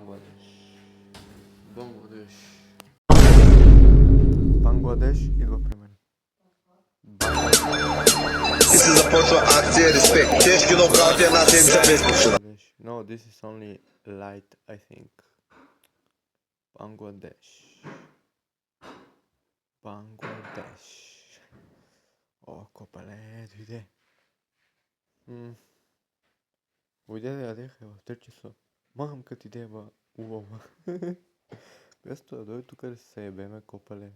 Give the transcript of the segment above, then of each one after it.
Бангладеш. Бангладеш идва при мен. Ти си започва акция респект. Тежки нокаути, една седмица без почина. No, this is only light, I think. Бангладеш. О, копале, дойде. Уйде да ядех, в 3 часа. Махам като идея, улова. Вместо да дойде тук да се ебеме, копале.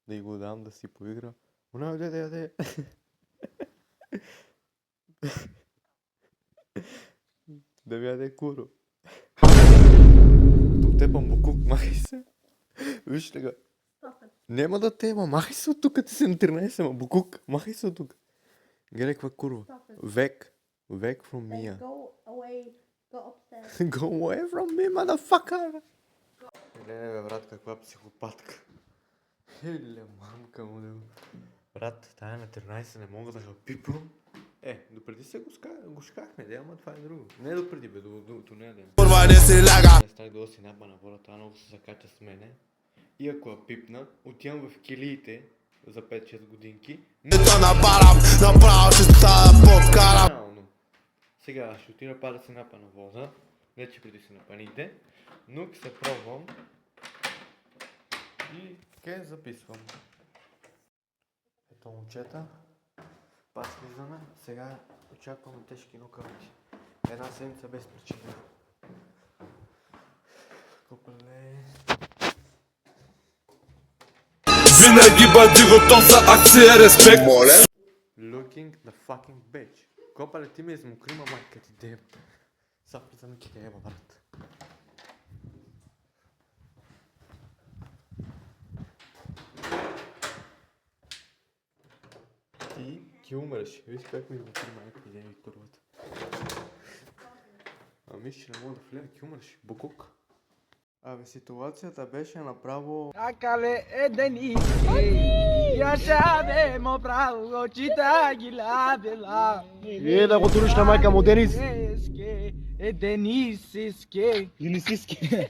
Да й го дам да си поигра. Она уйде да яде. Да ми яде куро. Тук те бамбукук, махай се. Виж ли га? Нема да те, махай се от тук, ти си на 13, бамбукук. Махай се от тук. Гледай каква курва. Век from me. Go away. Go upstairs. Go away from me, motherfucker! Гледай бе, брат, каква психопатка. Хеле, мамка му да... Брат, тая на 13 не мога да го пипам. Допреди се го шкахме, да, ама това е друго. Не допреди бе, до нея ден. Не стах долу си напа на вода, това много се закача с мене. И ако я пипна, отивам в килиите за 5-6 годинки. Направо ще става подкара. Сега ще отида па да се напа на вода. Не че преди се напаните. Но се пробвам. И ке записвам. Ето момчета. Пас влизаме. Сега очакваме тежки нокаути. Една седмица без причина. Копале. Винаги бъди готов за акция респект. Моля. Looking the fucking bitch. Копале, ти ми измокрима майка ти деба. Сапли ми ки деба, брат. Ти умреш. Виж как ми измокри майка ти деба и курвата. Ами ще не мога да влея, ки умреш. Букук. Абе, ситуацията беше направо... Акале е Дениски, yaşademo pravo, чита ги лабела. Да го туриш на майка му, Денис. Е Денисиски. Денисиски.